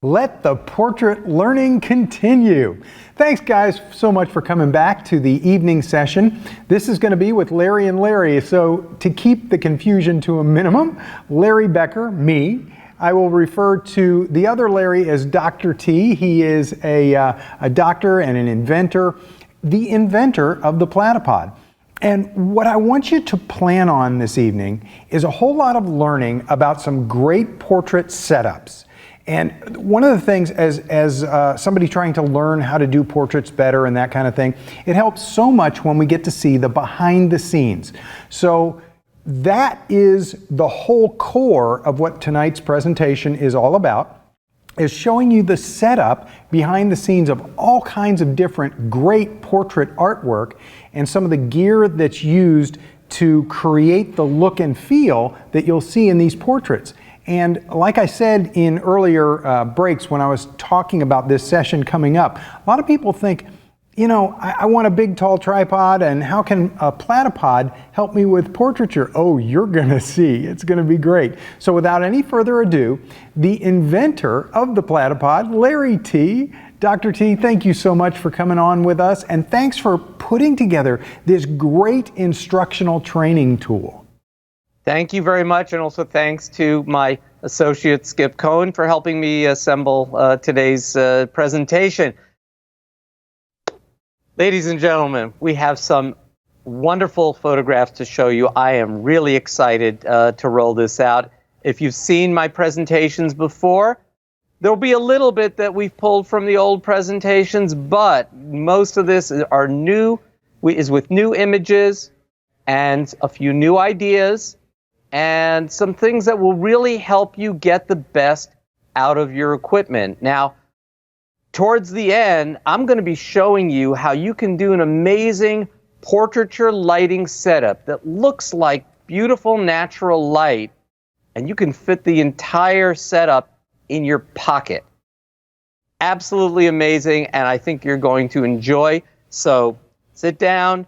Let the portrait learning continue. Thanks guys so much for coming back to the evening session. This is going to be with Larry and Larry, so to keep the confusion to a minimum, Larry Becker, me. I will refer to the other Larry as Dr. T. He is a doctor and an inventor, the inventor of the Platypod. And what I want you to plan on this evening is a whole lot of learning about some great portrait setups. And one of the things, as somebody trying to learn how to do portraits better and that kind of thing, it helps so much when we get to see the behind the scenes. So that is the whole core of what tonight's presentation is all about, is showing you the setup behind the scenes of all kinds of different great portrait artwork and some of the gear that's used to create the look and feel that you'll see in these portraits. And like I said in earlier breaks when I was talking about this session coming up, a lot of people think, you know, I want a big tall tripod, and how can a Platypod help me with portraiture? Oh, you're gonna see, it's gonna be great. So without any further ado, the inventor of the Platypod, Larry T. Dr. T, thank you so much for coming on with us, and thanks for putting together this great instructional training tool. Thank you very much, and also thanks to my associate Skip Cohen for helping me assemble today's presentation. Ladies and gentlemen, we have some wonderful photographs to show you. I am really excited to roll this out. If you've seen my presentations before, there'll be a little bit that we've pulled from the old presentations, but most of this are new, is with new images and a few new ideas and some things that will really help you get the best out of your equipment. Now, towards the end, I'm going to be showing you how you can do an amazing portraiture lighting setup that looks like beautiful natural light, and you can fit the entire setup in your pocket. Absolutely amazing, and I think you're going to enjoy. So sit down,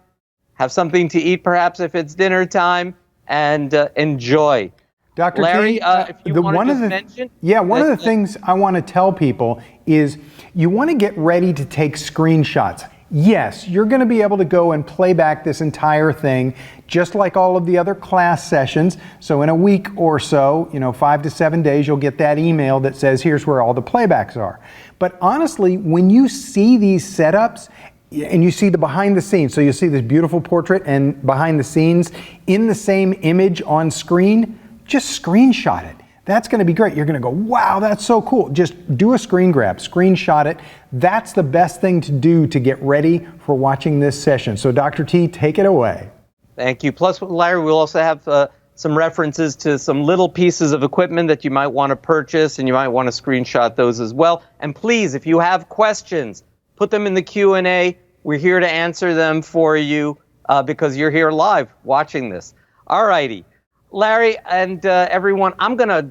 have something to eat perhaps if it's dinner time, and enjoy. Dr. Larry, T, if you want to mention... Yeah, one of the things I want to tell people is you want to get ready to take screenshots. Yes, you're going to be able to go and play back this entire thing just like all of the other class sessions. So in a week or so, 5 to 7 days, you'll get that email that says, here's where all the playbacks are. But honestly, when you see these setups, and you see the behind the scenes, so you see this beautiful portrait and behind the scenes in the same image on screen, just screenshot it. That's going to be great. You're going to go, wow, that's so cool. Just do a screen grab, screenshot it. That's the best thing to do to get ready for watching this session. So Dr. T, take it away. Thank you. Plus, Larry, we'll also have some references to some little pieces of equipment that you might want to purchase, and you might want to screenshot those as well. And please, if you have questions, put them in the Q&A. We're here to answer them for you because you're here live watching this. All righty. Larry and everyone, I'm going to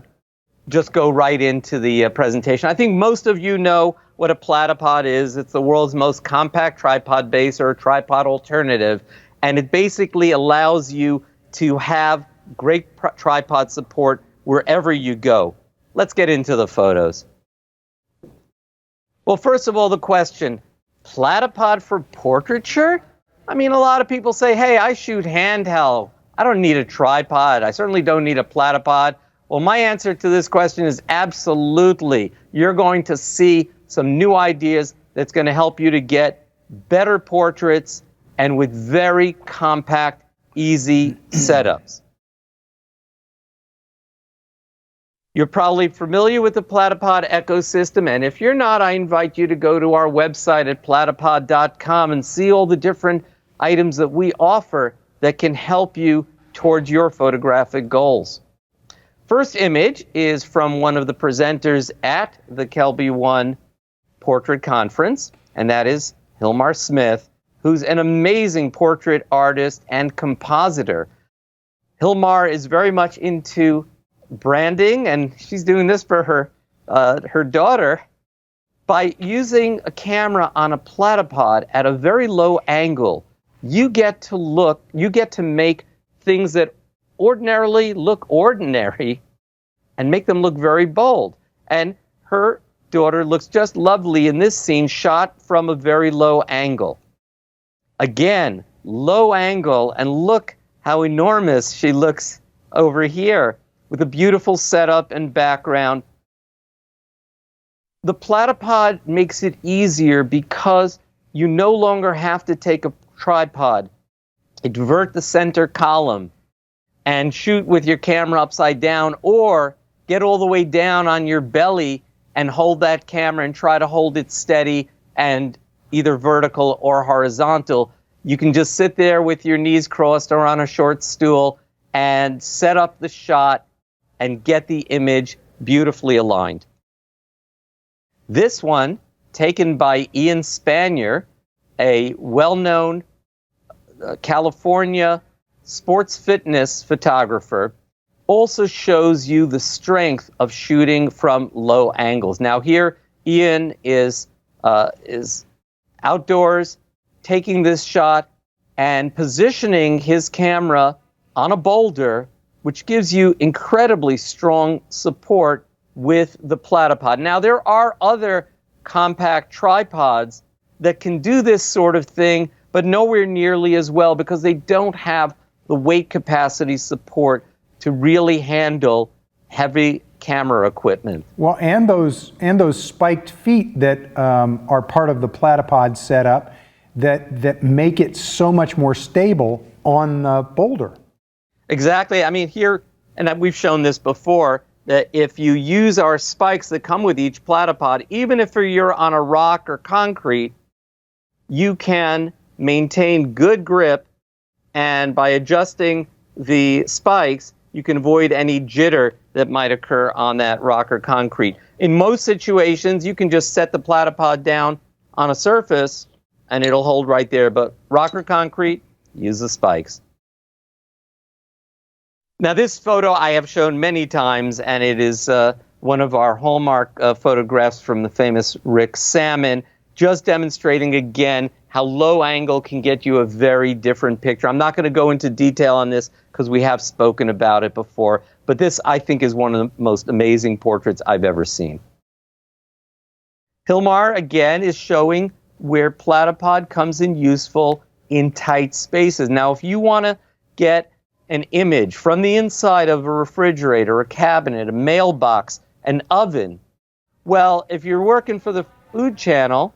just go right into the presentation. I think most of you know what a Platypod is. It's the world's most compact tripod base, or a tripod alternative. And it basically allows you to have great tripod support wherever you go. Let's get into the photos. Well, first of all, the question, Platypod for portraiture? I mean, a lot of people say, hey, I shoot handheld. I don't need a tripod. I certainly don't need a Platypod. Well, my answer to this question is absolutely. You're going to see some new ideas that's going to help you to get better portraits and with very compact, easy setups. You're probably familiar with the Platypod ecosystem, and if you're not, I invite you to go to our website at platypod.com and see all the different items that we offer that can help you towards your photographic goals. First image is from one of the presenters at the Kelby One Portrait Conference, and that is Hilmar Smith, who's an amazing portrait artist and compositor. Hilmar is very much into branding, and she's doing this for her daughter by using a camera on a Platypod at a very low angle. You get to make things that ordinarily look ordinary and make them look very bold. And her daughter looks just lovely in this scene, shot from a very low angle. Again, low angle, and look how enormous she looks over here with a beautiful setup and background. The Platypod makes it easier because you no longer have to take a tripod, invert the center column, and shoot with your camera upside down, or get all the way down on your belly and hold that camera and try to hold it steady and either vertical or horizontal. You can just sit there with your knees crossed or on a short stool and set up the shot and get the image beautifully aligned. This one, taken by Ian Spanier, a well-known California sports fitness photographer, also shows you the strength of shooting from low angles. Now here, Ian is outdoors, taking this shot and positioning his camera on a boulder, which gives you incredibly strong support with the Platypod. Now, there are other compact tripods that can do this sort of thing, but nowhere nearly as well because they don't have the weight capacity support to really handle heavy camera equipment. Well, and those spiked feet that are part of the Platypod setup that make it so much more stable on the boulder. Exactly. I mean, here, and we've shown this before, that if you use our spikes that come with each Platypod, even if you're on a rock or concrete, you can maintain good grip, and by adjusting the spikes, you can avoid any jitter that might occur on that rock or concrete. In most situations, you can just set the Platypod down on a surface and it'll hold right there, but rock or concrete, use the spikes. Now, this photo I have shown many times, and it is one of our hallmark photographs from the famous Rick Salmon, just demonstrating again how low angle can get you a very different picture. I'm not going to go into detail on this because we have spoken about it before, but this, I think, is one of the most amazing portraits I've ever seen. Hilmar, again, is showing where Platypod comes in useful in tight spaces. Now, if you want to get an image from the inside of a refrigerator, a cabinet, a mailbox, an oven, well, if you're working for the Food Channel,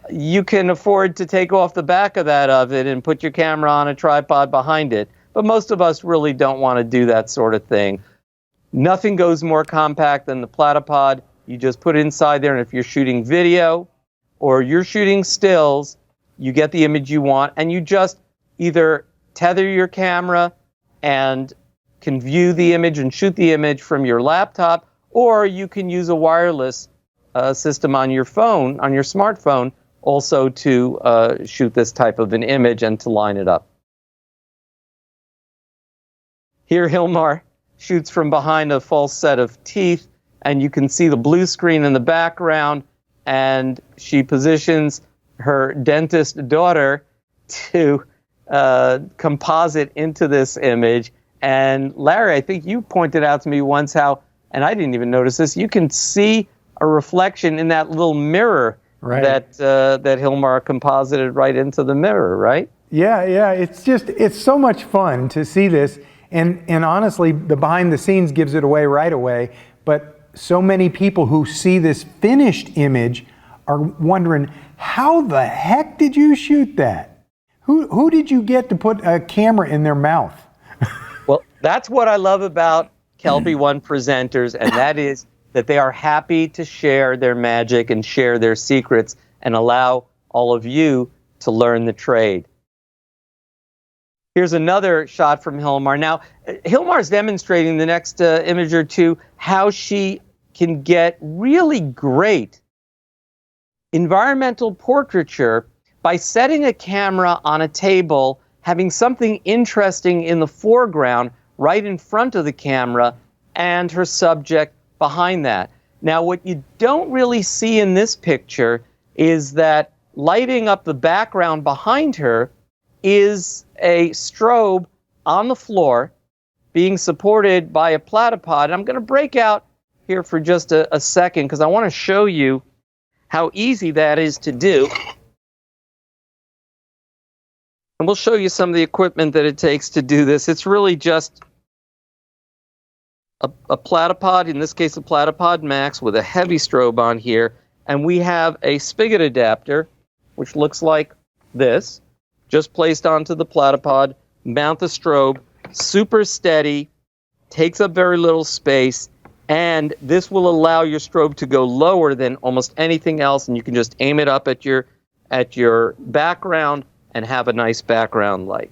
you can afford to take off the back of that oven and put your camera on a tripod behind it. But most of us really don't want to do that sort of thing. Nothing goes more compact than the Platypod. You just put it inside there, and if you're shooting video or you're shooting stills, you get the image you want, and you just either tether your camera and can view the image and shoot the image from your laptop, or you can use a wireless system on your phone, on your smartphone, also to shoot this type of an image and to line it up. Here, Hilmar shoots from behind a false set of teeth, and you can see the blue screen in the background, and she positions her dentist daughter to composite into this image. And Larry, I think you pointed out to me once how, and I didn't even notice this, you can see a reflection in that little mirror that Hilmar composited right into the mirror, right? Yeah, it's so much fun to see this, and honestly, the behind the scenes gives it away right away, but so many people who see this finished image are wondering, how the heck did you shoot that? Who did you get to put a camera in their mouth? Well, that's what I love about Kelpie One presenters, and that is that they are happy to share their magic and share their secrets and allow all of you to learn the trade. Here's another shot from Hilmar. Now, Hilmar's demonstrating the next image or two how she can get really great environmental portraiture by setting a camera on a table, having something interesting in the foreground right in front of the camera, and her subject behind that. Now, what you don't really see in this picture is that lighting up the background behind her is a strobe on the floor being supported by a Platypod. I'm going to break out here for just a second because I want to show you how easy that is to do. And we'll show you some of the equipment that it takes to do this. It's really just a Platypod, in this case a Platypod Max with a heavy strobe on here. And we have a spigot adapter, which looks like this, just placed onto the Platypod, mount the strobe, super steady, takes up very little space, and this will allow your strobe to go lower than almost anything else, and you can just aim it up at your background and have a nice background light.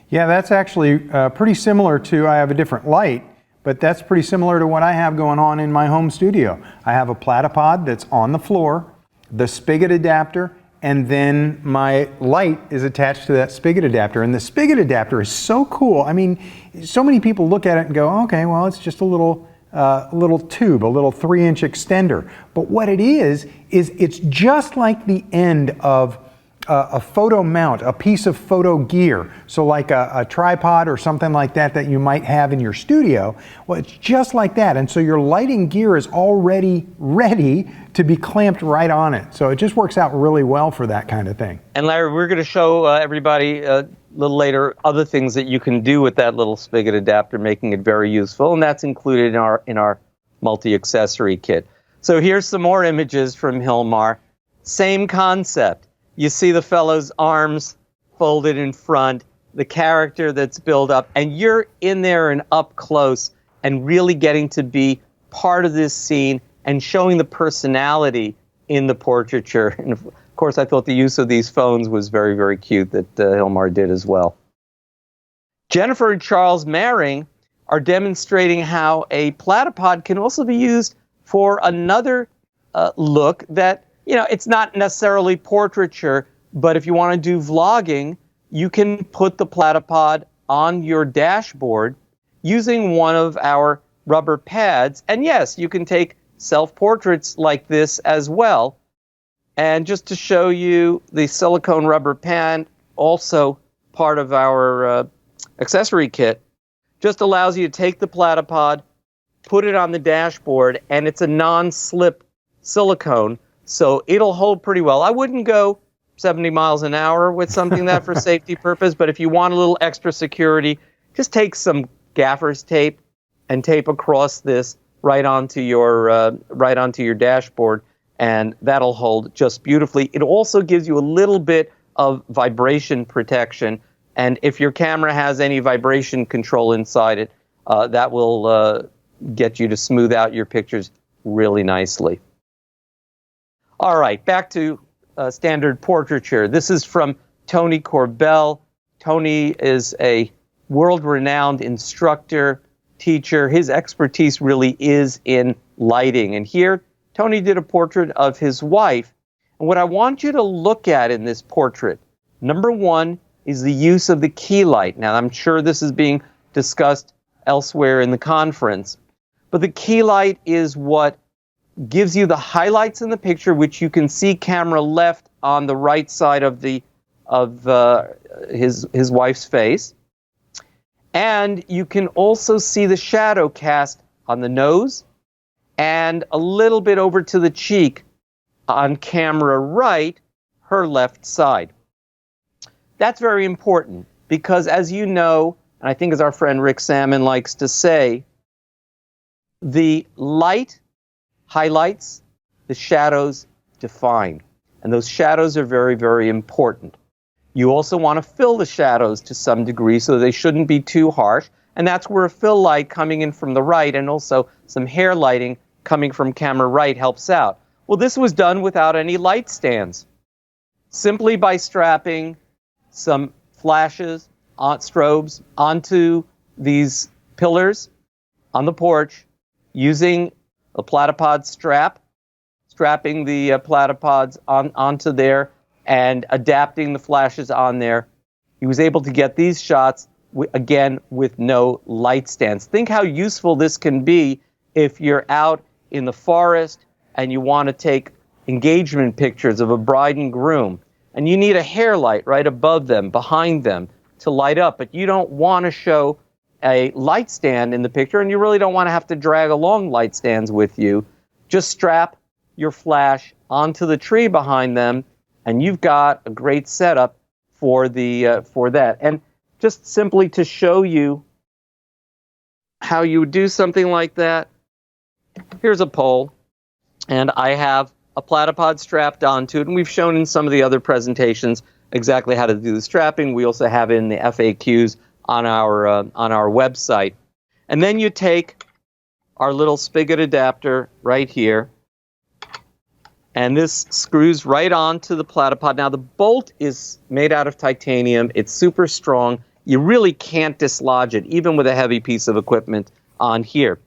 Yeah, that's actually pretty similar to, I have a different light, but that's pretty similar to what I have going on in my home studio. I have a Platypod that's on the floor, the spigot adapter, and then my light is attached to that spigot adapter. And the spigot adapter is so cool. I mean, so many people look at it and go, okay, well, it's just a little tube, a little 3-inch extender. But what it is it's just like the end of a photo mount, a piece of photo gear. So like a tripod or something like that you might have in your studio. Well, it's just like that. And so your lighting gear is already ready to be clamped right on it. So it just works out really well for that kind of thing. And Larry, we're going to show everybody a little later other things that you can do with that little spigot adapter, making it very useful. And that's included in our multi-accessory kit. So here's some more images from Hilmar. Same concept. You see the fellow's arms folded in front, the character that's built up, and you're in there and up close and really getting to be part of this scene and showing the personality in the portraiture. And of course, I thought the use of these phones was very, very cute that Hilmar did as well. Jennifer and Charles Maring are demonstrating how a Platypod can also be used for another look that, it's not necessarily portraiture, but if you want to do vlogging, you can put the Platypod on your dashboard using one of our rubber pads. And yes, you can take self-portraits like this as well. And just to show you, the silicone rubber pad, also part of our accessory kit, just allows you to take the Platypod, put it on the dashboard, and it's a non-slip silicone. So it'll hold pretty well. I wouldn't go 70 miles an hour with something that for safety purpose, but if you want a little extra security, just take some gaffer's tape and tape across this right onto your dashboard, and that'll hold just beautifully. It also gives you a little bit of vibration protection, and if your camera has any vibration control inside it, that will get you to smooth out your pictures really nicely. All right, back to standard portraiture. This is from Tony Corbell. Tony is a world-renowned instructor, teacher. His expertise really is in lighting. And here, Tony did a portrait of his wife. And what I want you to look at in this portrait, number one, is the use of the key light. Now, I'm sure this is being discussed elsewhere in the conference. But the key light is what gives you the highlights in the picture, which you can see camera left on the right side of his wife's face. And you can also see the shadow cast on the nose and a little bit over to the cheek on camera right, her left side. That's very important because, as you know, and I think as our friend Rick Salmon likes to say, the light highlights, the shadows define. And those shadows are very, very important. You also want to fill the shadows to some degree so they shouldn't be too harsh. And that's where a fill light coming in from the right and also some hair lighting coming from camera right helps out. Well, this was done without any light stands. Simply by strapping some flashes, strobes onto these pillars on the porch using a Platypod strap, strapping the Platypods onto there and adapting the flashes on there. He was able to get these shots, again, with no light stands. Think how useful this can be if you're out in the forest and you want to take engagement pictures of a bride and groom, and you need a hair light right above them, behind them, to light up, but you don't want to show a light stand in the picture, and you really don't want to have to drag along light stands with you. Just strap your flash onto the tree behind them, and you've got a great setup for that. And just simply to show you how you would do something like that, here's a pole, and I have a platypod strapped onto it, and we've shown in some of the other presentations exactly how to do the strapping. We also have it in the FAQs on our website. And then you take our little spigot adapter right here, and this screws right onto the platypod. Now the bolt is made out of titanium. It's super strong. You really can't dislodge it, even with a heavy piece of equipment on here.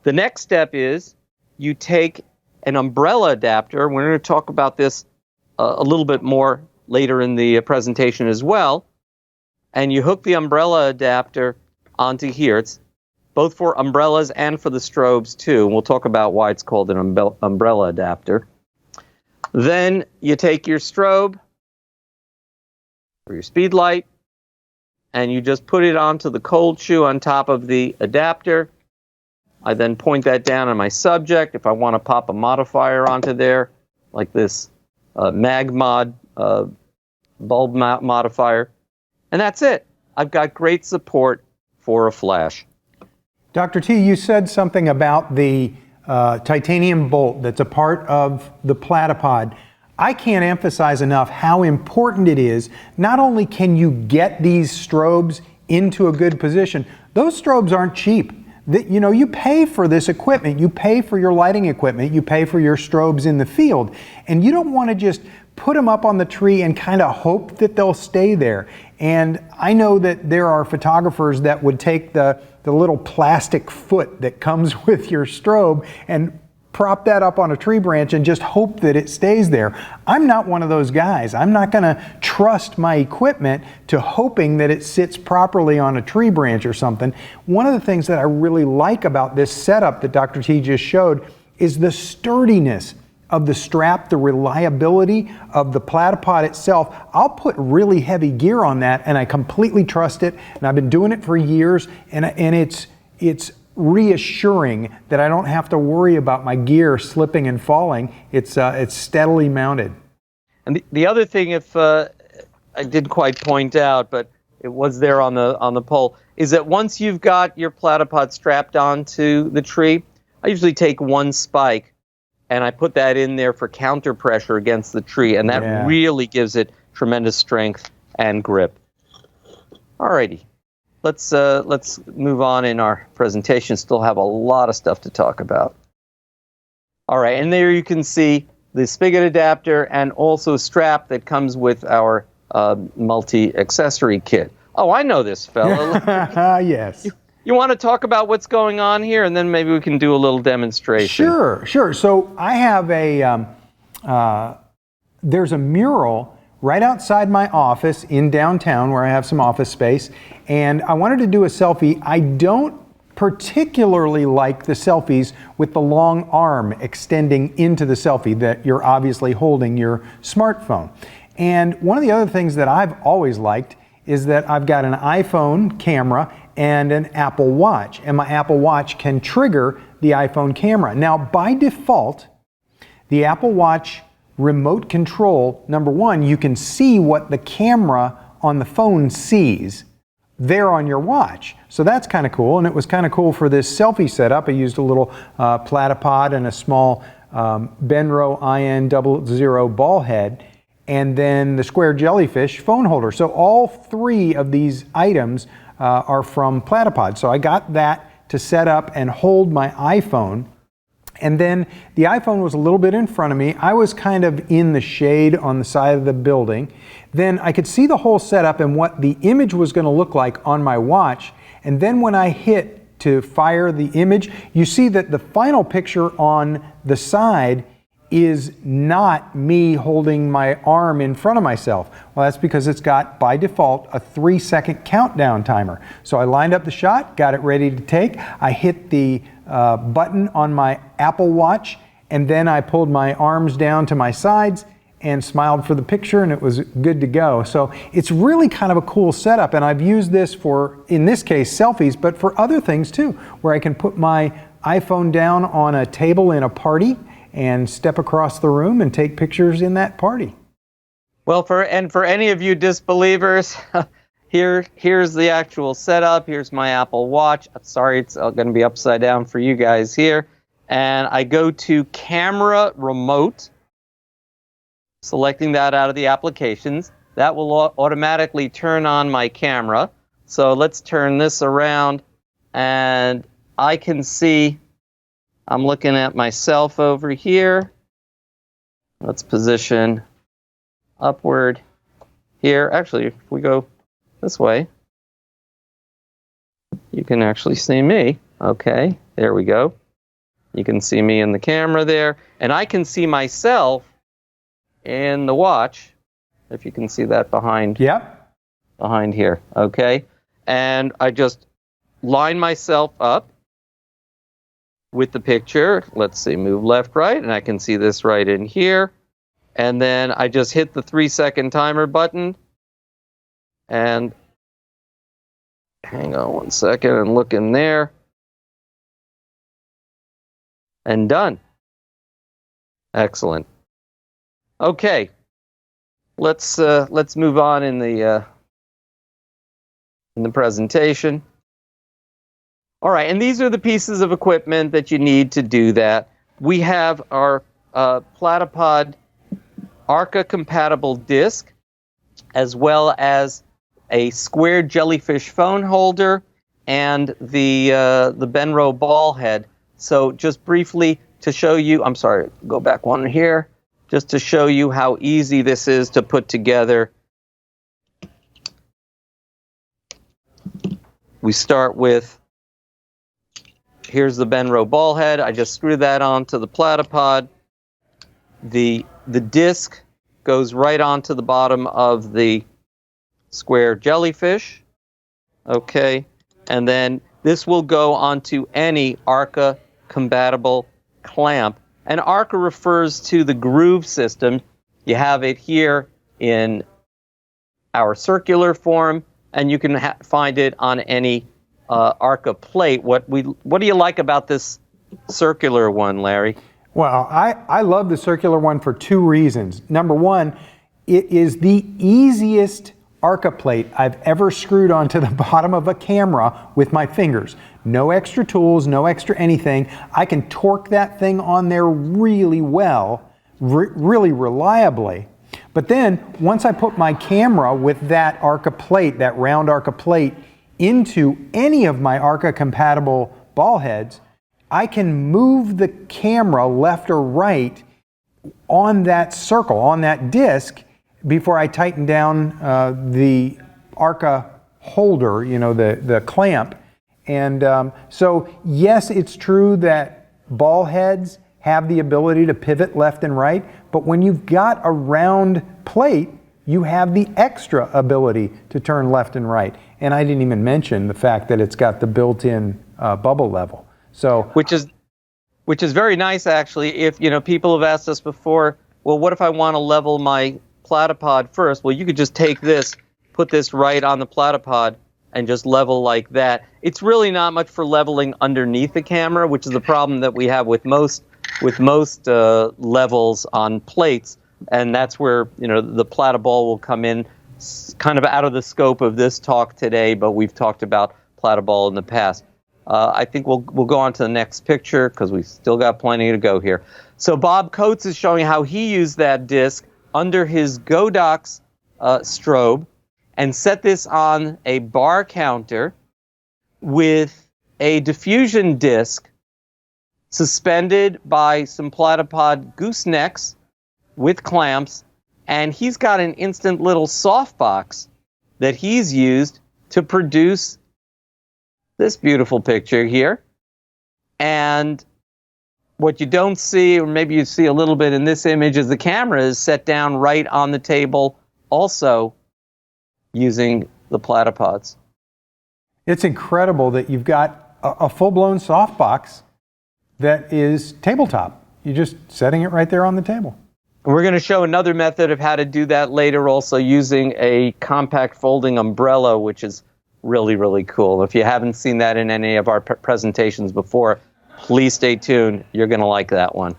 The next step is you take an umbrella adapter. We're going to talk about this a little bit more later in the presentation as well. And you hook the umbrella adapter onto here. It's both for umbrellas and for the strobes too. And we'll talk about why it's called an umbrella adapter. Then you take your strobe or your speed light, and you just put it onto the cold shoe on top of the adapter. I then point that down on my subject. If I want to pop a modifier onto there, like this MagMod bulb modifier, and that's it. I've got great support for a flash. Dr. T, you said something about the titanium bolt that's a part of the Platypod. I can't emphasize enough how important it is. Not only can you get these strobes into a good position, those strobes aren't cheap. You know, you pay for this equipment, you pay for your lighting equipment, you pay for your strobes in the field, and you don't want to just put them up on the tree and kind of hope that they'll stay there. And I know that there are photographers that would take the little plastic foot that comes with your strobe and prop that up on a tree branch and just hope that it stays there. I'm not one of those guys. I'm not going to trust my equipment to hoping that it sits properly on a tree branch or something. One of the things that I really like about this setup that Dr. T just showed is the sturdiness of the strap, the reliability of the Platypod itself. I'll put really heavy gear on that and I completely trust it, and I've been doing it for years, and it's reassuring that I don't have to worry about my gear slipping and falling. It's steadily mounted. And the other thing, if I didn't quite point out, but it was there on the pole, is that once you've got your Platypod strapped onto the tree, I usually take one spike and I put that in there for counter pressure against the tree, and that really gives it tremendous strength and grip. Alrighty. Let's move on in our presentation. Still have a lot of stuff to talk about. All right, and there you can see the spigot adapter and also a strap that comes with our multi-accessory kit. Oh, I know this fella. Yes. You want to talk about what's going on here, and then maybe we can do a little demonstration. Sure. So I have there's a mural right outside my office in downtown where I have some office space, and I wanted to do a selfie. I don't particularly like the selfies with the long arm extending into the selfie that you're obviously holding your smartphone. And one of the other things that I've always liked is that I've got an iPhone camera and an Apple Watch, and my Apple Watch can trigger the iPhone camera. Now, by default, the Apple Watch remote control, number one, you can see what the camera on the phone sees there on your watch. So that's kind of cool, and it was kind of cool for this selfie setup. I used a little Platypod and a small Benro IN00 ball head, and then the square jellyfish phone holder. So all three of these items are from Platypod. So I got that to set up and hold my iPhone. And then the iPhone was a little bit in front of me. I was kind of in the shade on the side of the building. Then I could see the whole setup and what the image was going to look like on my watch. And then when I hit to fire the image, you see that the final picture on the side is not me holding my arm in front of myself. Well, that's because it's got, by default, a 3-second countdown timer. So I lined up the shot, got it ready to take. I hit the button on my Apple Watch, and then I pulled my arms down to my sides, and smiled for the picture, and it was good to go. So it's really kind of a cool setup, and I've used this for, in this case, selfies, but for other things too, where I can put my iPhone down on a table in a party and step across the room and take pictures in that party. Well, for any of you disbelievers, here's the actual setup. Here's my Apple Watch. I'm sorry, it's going to be upside down for you guys here. And I go to Camera Remote, selecting that out of the applications. That will automatically turn on my camera. So let's turn this around, and I can see I'm looking at myself over here. Let's position upward here. Actually, if we go this way, you can actually see me. Okay, there we go. You can see me in the camera there, and I can see myself in the watch, if you can see that behind. Yep. Behind here, okay? And I just line myself up with the picture. Let's see, move left, right, and I can see this right in here. And then I just hit the 3-second timer button, and hang on 1 second and look in there. And done. Excellent. Okay, let's move on in the presentation. All right, and these are the pieces of equipment that you need to do that. We have our Platypod ARCA compatible disc, as well as a square jellyfish phone holder and the Benro ball head. So just briefly to show you, I'm sorry, go back one here, just to show you how easy this is to put together. We start with, here's the Benro ball head. I just screw that onto the Platypod. The disc goes right onto the bottom of the square jellyfish. Okay, and then this will go onto any ARCA compatible clamp. And ARCA refers to the groove system. You have it here in our circular form, and you can find it on any ARCA plate. What do you like about this circular one, Larry? Well, I love the circular one for two reasons. Number one, it is the easiest ARCA plate I've ever screwed onto the bottom of a camera with my fingers. No extra tools, no extra anything. I can torque that thing on there really well, really reliably. But then once I put my camera with that ARCA plate, that round ARCA plate, into any of my ARCA compatible ball heads, I can move the camera left or right on that circle, on that disc, before I tighten down the ARCA holder, you know, the clamp. And so yes, it's true that ball heads have the ability to pivot left and right, but when you've got a round plate, you have the extra ability to turn left and right. And I didn't even mention the fact that it's got the built-in bubble level. So which is very nice, actually. If people have asked us before, well, what if I want to level my Platypod first? Well, you could just take this, put this right on the Platypod, and just level like that. It's really not much for leveling underneath the camera, which is the problem that we have with most levels on plates, and that's where the Platyball will come in, kind of out of the scope of this talk today. But we've talked about Platyball in the past. I think we'll go on to the next picture because we've still got plenty to go here. So Bob Coates is showing how he used that disc under his Godox strobe and set this on a bar counter with a diffusion disc suspended by some Platypod goosenecks with clamps, and he's got an instant little softbox that he's used to produce this beautiful picture here. And what you don't see, or maybe you see a little bit in this image, is the camera is set down right on the table, also using the Platypods. it's incredible that you've got a full-blown softbox that is tabletop. You're just setting it right there on the table. And we're going to show another method of how to do that later, also using a compact folding umbrella, which is really, really cool. If you haven't seen that in any of our presentations before, please stay tuned. You're going to like that one.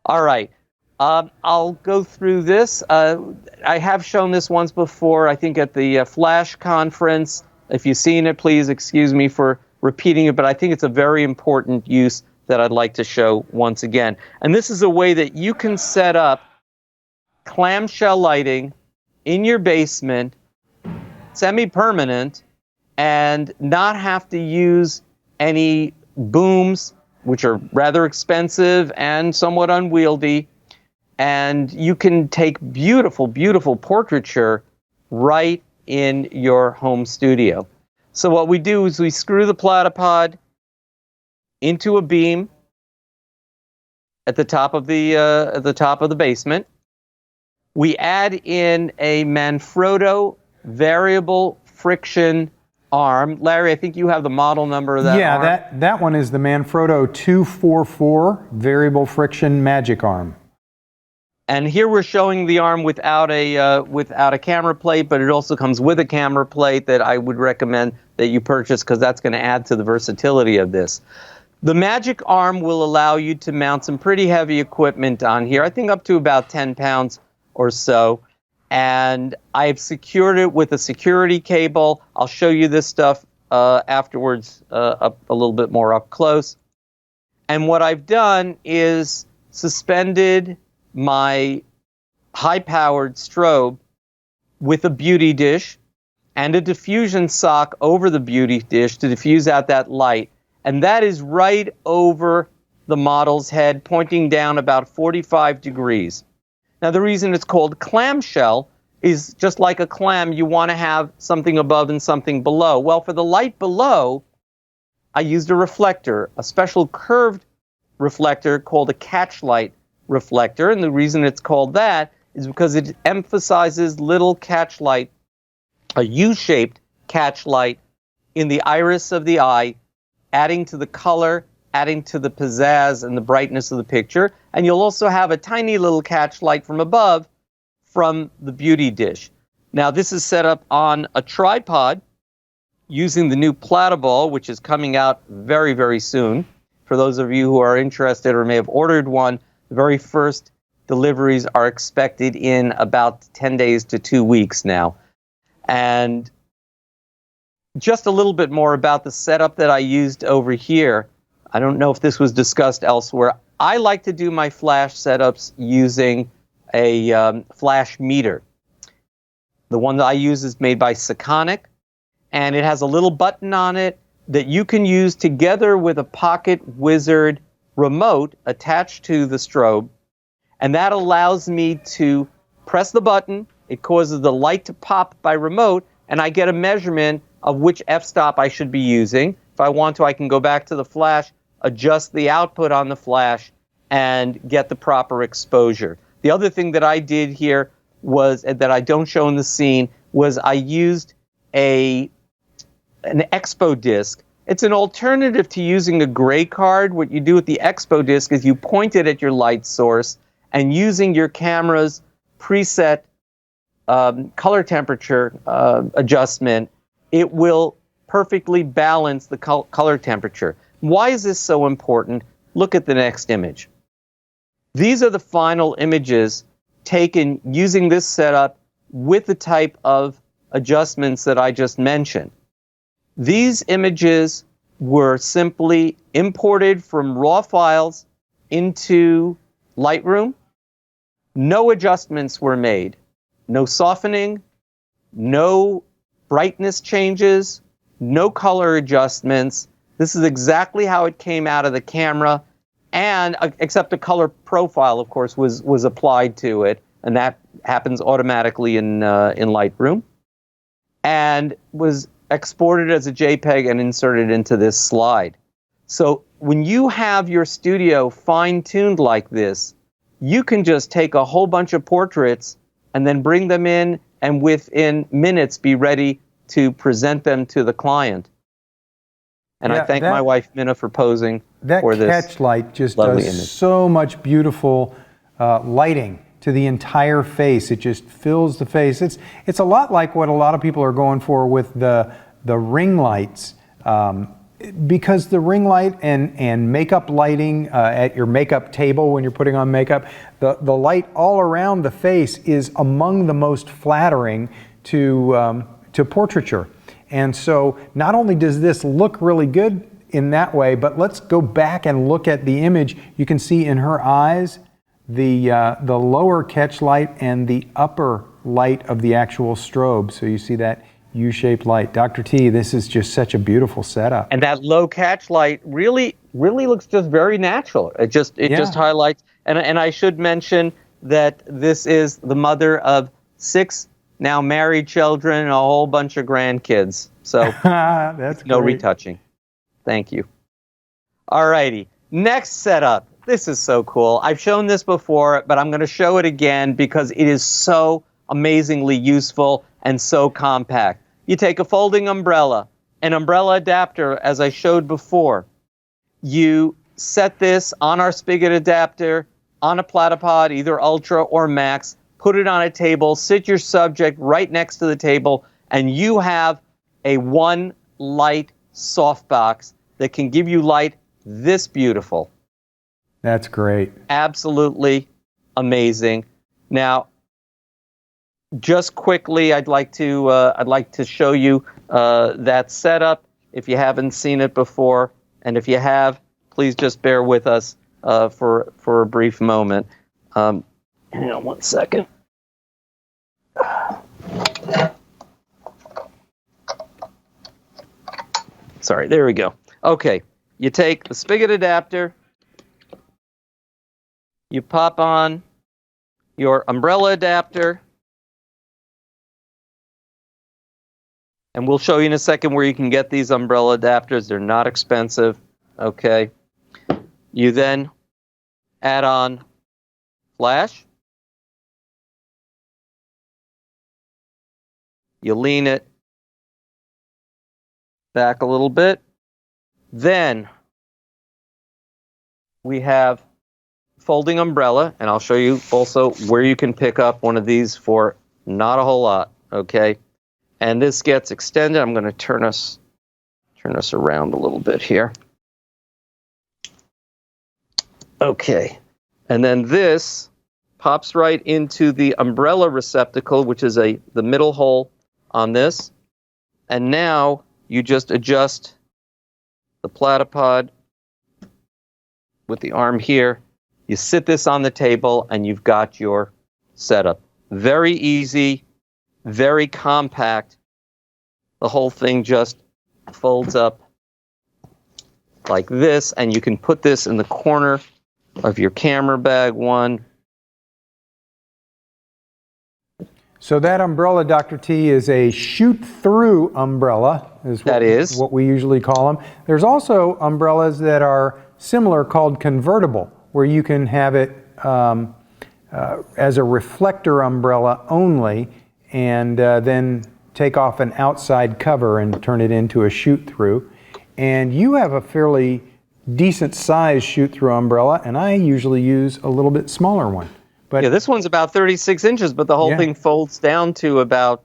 All right. I'll go through this. I have shown this once before, I think at the Flash conference. If you've seen it, please excuse me for repeating it, but I think it's a very important use that I'd like to show once again. And this is a way that you can set up clamshell lighting in your basement, semi-permanent, and not have to use any booms, which are rather expensive and somewhat unwieldy. And you can take beautiful, beautiful portraiture right in your home studio. So what we do is we screw the Platypod into a beam at the top of the basement. We add in a Manfrotto variable friction arm. Larry, I think you have the model number of that arm. Yeah, that one is the Manfrotto 244 variable friction magic arm. And here we're showing the arm without a camera plate, but it also comes with a camera plate that I would recommend that you purchase because that's going to add to the versatility of this. The magic arm will allow you to mount some pretty heavy equipment on here, I think up to about 10 pounds or so. And I've secured it with a security cable. I'll show you this stuff afterwards up a little bit more up close. And what I've done is suspended my high-powered strobe with a beauty dish and a diffusion sock over the beauty dish to diffuse out that light. And that is right over the model's head, pointing down about 45 degrees. Now, the reason it's called clamshell is just like a clam, you want to have something above and something below. Well, for the light below, I used a reflector, a special curved reflector called a catch light reflector. And the reason it's called that is because it emphasizes little catch light, a U-shaped catch light in the iris of the eye, adding to the color, adding to the pizzazz and the brightness of the picture. And you'll also have a tiny little catch light from above from the beauty dish. Now, this is set up on a tripod using the new Platyball, which is coming out very, very soon. For those of you who are interested or may have ordered one, the very first deliveries are expected in about 10 days to 2 weeks now. And just a little bit more about the setup that I used over here. I don't know if this was discussed elsewhere. I like to do my flash setups using a flash meter. The one that I use is made by Sekonic, and it has a little button on it that you can use together with a Pocket Wizard remote attached to the strobe, and that allows me to press the button. It causes the light to pop by remote, and I get a measurement of which f-stop I should be using. If I want to, I can go back to the flash, adjust the output on the flash, and get the proper exposure. The other thing that I did here was, that I don't show in the scene, was I used an expo disc. It's an alternative to using a gray card. What you do with the expo disc is you point it at your light source, and using your camera's preset color temperature adjustment, it will perfectly balance the color temperature. Why is this so important? Look at the next image. These are the final images taken using this setup with the type of adjustments that I just mentioned. These images were simply imported from raw files into Lightroom. No adjustments were made. No softening, no brightness changes, no color adjustments. This is exactly how it came out of the camera, and except the color profile, of course, was applied to it, and that happens automatically in Lightroom, and was exported as a JPEG and inserted into this slide. So when you have your studio fine-tuned like this, you can just take a whole bunch of portraits and then bring them in, and within minutes be ready to present them to the client. And I thank my wife, Minna, for posing for this. That catch light just does so much beautiful lighting to the entire face. It just fills the face. It's a lot like what a lot of people are going for with the ring lights. Because the ring light and makeup lighting at your makeup table when you're putting on makeup, the light all around the face is among the most flattering to portraiture. And so not only does this look really good in that way, but let's go back and look at the image. You can see in her eyes the lower catch light and the upper light of the actual strobe. So you see that U-shaped light. Dr. T, this is just such a beautiful setup. And that low catch light really looks just very natural. It just highlights. And I should mention that this is the mother of 6 now married children and a whole bunch of grandkids. So that's no great. retouching. Thank you. All righty. Next setup. This is so cool. I've shown this before, but I'm going to show it again because it is so amazingly useful and so compact. You take a folding umbrella, an umbrella adapter, as I showed before. You set this on our spigot adapter, on a Platypod, either Ultra or Max, put it on a table, sit your subject right next to the table, and you have a one light softbox that can give you light this beautiful. That's great. Absolutely amazing. Now, just quickly, I'd like to show you that setup if you haven't seen it before, and if you have, please just bear with us for a brief moment. Hang on 1 second. Sorry, there we go. Okay, you take the spigot adapter, you pop on your umbrella adapter, and we'll show you in a second where you can get these umbrella adapters. They're not expensive, okay? You then add on flash. You lean it back a little bit. Then we have folding umbrella, and I'll show you also where you can pick up one of these for not a whole lot, okay? And this gets extended. I'm going to turn us around a little bit here. Okay. And then this pops right into the umbrella receptacle, which is the middle hole on this. And now you just adjust the Platypod with the arm here. You sit this on the table and you've got your setup. Very easy, very compact. The whole thing just folds up like this, and you can put this in the corner of your camera bag one. So that umbrella, Dr. T, is a shoot-through umbrella, is what we usually call them. There's also umbrellas that are similar called convertible, where you can have it as a reflector umbrella only, and then take off an outside cover and turn it into a shoot-through. And you have a fairly decent size shoot-through umbrella, and I usually use a little bit smaller one. But yeah, this one's about 36 inches, but the whole thing folds down to about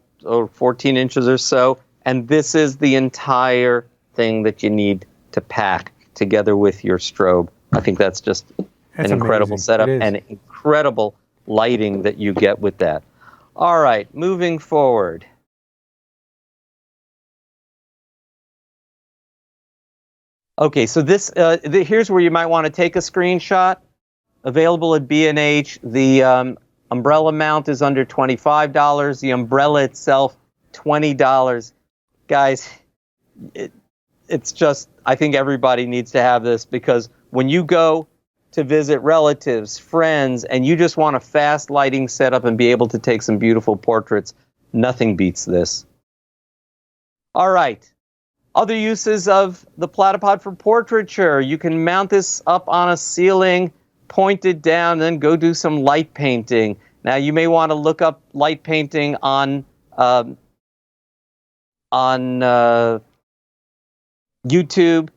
14 inches or so. And this is the entire thing that you need to pack together with your strobe. I think that's just an incredible setup and incredible lighting that you get with that. All right, moving forward. Okay, so this here's where you might want to take a screenshot. Available at B&H. The umbrella mount is under $25. The umbrella itself, $20. Guys, it's just, I think everybody needs to have this, because when you go to visit relatives, friends, and you just want a fast lighting setup and be able to take some beautiful portraits, nothing beats this. All right. Other uses of the Platypod for portraiture. You can mount this up on a ceiling, point it down, then go do some light painting. Now, you may want to look up light painting on YouTube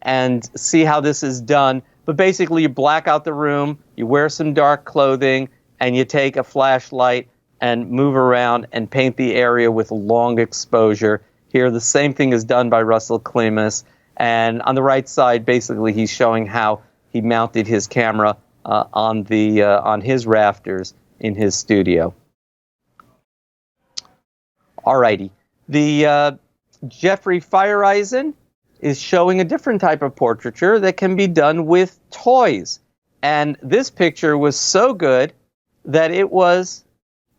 and see how this is done. But basically, you black out the room, you wear some dark clothing, and you take a flashlight and move around and paint the area with long exposure. Here, the same thing is done by Russell Klimas. And on the right side, basically, he's showing how he mounted his camera on his rafters in his studio. Alrighty. The Jeffrey Feiereisen is showing a different type of portraiture that can be done with toys. And this picture was so good that it was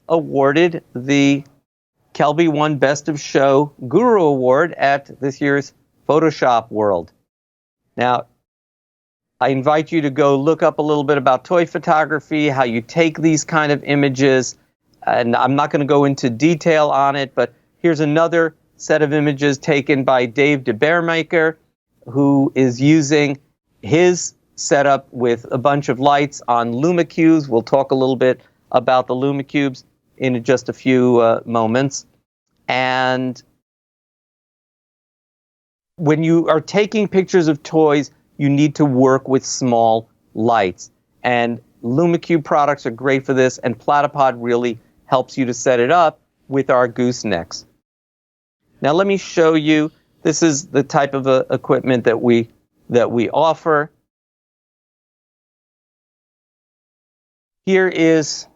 awarded the Kelby One Best of Show Guru Award at this year's Photoshop World. Now, I invite you to go look up a little bit about toy photography, how you take these kind of images, and I'm not going to go into detail on it, but here's another set of images taken by Dave DeBearmaker, who is using his setup with a bunch of lights on LumaCubes. We'll talk a little bit about the LumaCubes in just a few moments. And when you are taking pictures of toys, you need to work with small lights. And LumaCube products are great for this, and Platypod really helps you to set it up with our goosenecks. Now let me show you, this is the type of equipment that we offer. Here is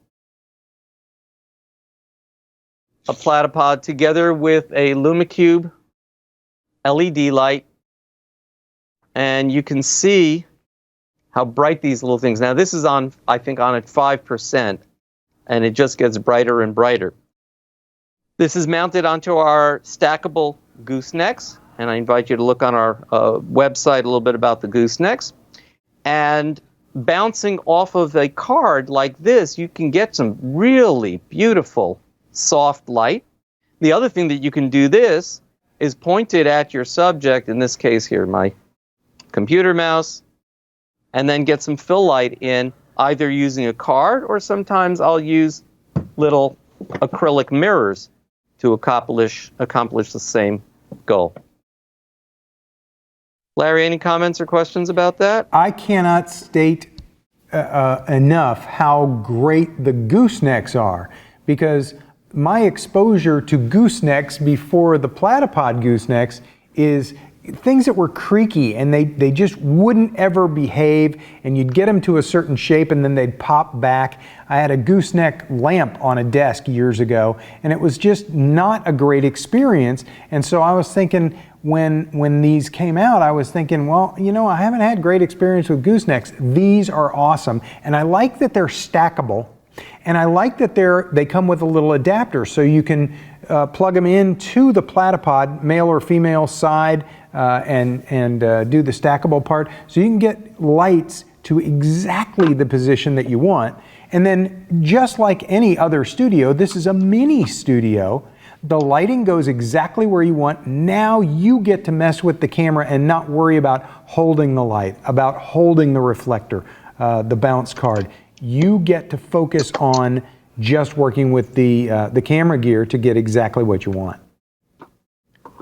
a Platypod together with a LumaCube LED light. And you can see how bright these little things. Now this is on, I think, on at 5%, and it just gets brighter and brighter. This is mounted onto our stackable goosenecks, and I invite you to look on our website a little bit about the goosenecks. And bouncing off of a card like this, you can get some really beautiful soft light. The other thing that you can do this is point it at your subject, in this case here, my computer mouse, and then get some fill light in, either using a card, or sometimes I'll use little acrylic mirrors to accomplish the same goal. Larry, any comments or questions about that? I cannot state enough how great the goosenecks are, because my exposure to goosenecks before the Platypod goosenecks is things that were creaky, and they just wouldn't ever behave, and you'd get them to a certain shape and then they'd pop back. I had a gooseneck lamp on a desk years ago, and it was just not a great experience. And so I was thinking, when these came out, I was thinking, well, you know, I haven't had great experience with goosenecks. These are awesome, and I like that they're stackable, and I like that they come with a little adapter, so you can plug them into the Platypod, male or female side, and do the stackable part, so you can get lights to exactly the position that you want. And then, just like any other studio, this is a mini studio. The lighting goes exactly where you want. Now you get to mess with the camera and not worry about holding the light, about holding the reflector, the bounce card. You get to focus on just working with the camera gear to get exactly what you want.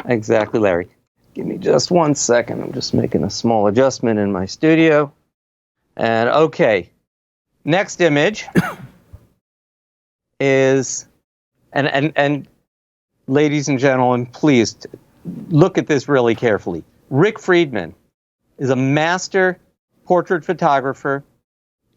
Exactly, Larry. Give me just 1 second. I'm just making a small adjustment in my studio. And okay, next image is, and ladies and gentlemen, please look at this really carefully. Rick Friedman is a master portrait photographer.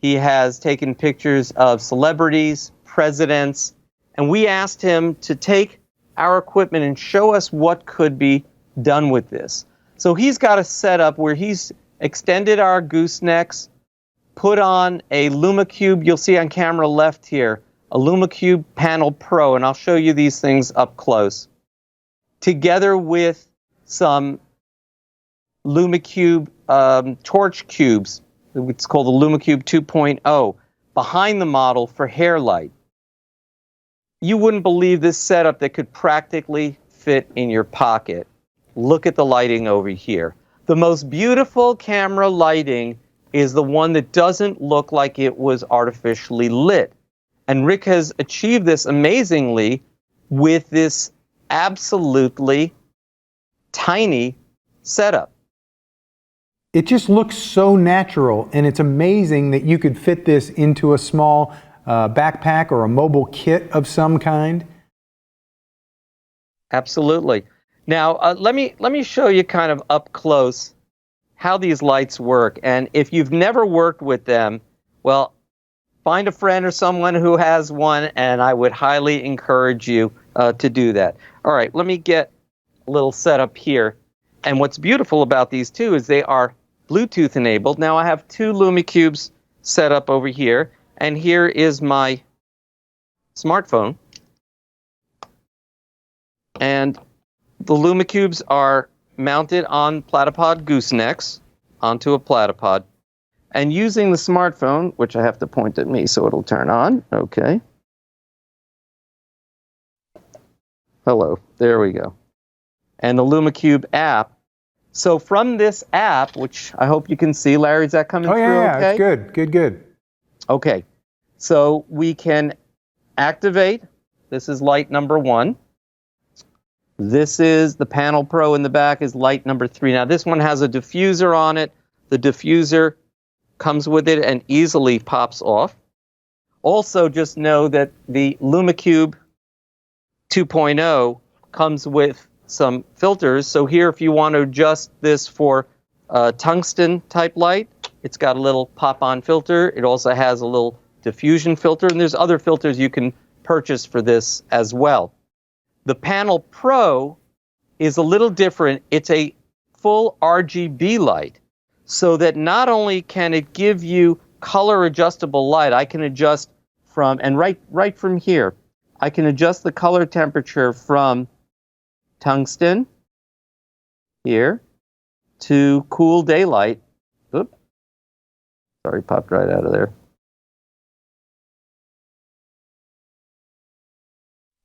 He has taken pictures of celebrities, presidents, and we asked him to take our equipment and show us what could be done with this. So he's got a setup where he's extended our goosenecks, put on a LumaCube, you'll see on camera left here, a LumaCube Panel Pro, and I'll show you these things up close, together with some LumaCube torch cubes. It's called the LumaCube 2.0, behind the model for hair light. You wouldn't believe this setup that could practically fit in your pocket. Look at the lighting over here. The most beautiful camera lighting is the one that doesn't look like it was artificially lit. And Rick has achieved this amazingly with this absolutely tiny setup. it just looks so natural, and it's amazing that you could fit this into a small backpack or a mobile kit of some kind. Absolutely. Now, let me show you kind of up close how these lights work. And if you've never worked with them, well, find a friend or someone who has one, and I would highly encourage you to do that. All right, let me get a little setup here. And what's beautiful about these two is they are Bluetooth enabled. Now I have two LumiCubes set up over here, and here is my smartphone. And the LumiCubes are mounted on Platypod goosenecks onto a Platypod. And using the smartphone, which I have to point at me so it'll turn on. Okay. Hello. There we go. And the LumiCube app. So from this app, which I hope you can see, Larry, is that coming through yeah, okay? It's good, good. Okay. So we can activate. This is light number 1. This is the Panel Pro in the back is light number 3. Now this one has a diffuser on it. The diffuser comes with it and easily pops off. Also, just know that the LumiCube 2.0 comes with some filters. So here, if you want to adjust this for tungsten type light, it's got a little pop-on filter. It also has a little diffusion filter, and there's other filters you can purchase for this as well. The Panel Pro is a little different. It's a full RGB light, so that not only can it give you color adjustable light, I can adjust from, and right from here, I can adjust the color temperature from tungsten here to cool daylight. Oop. Sorry, popped right out of there.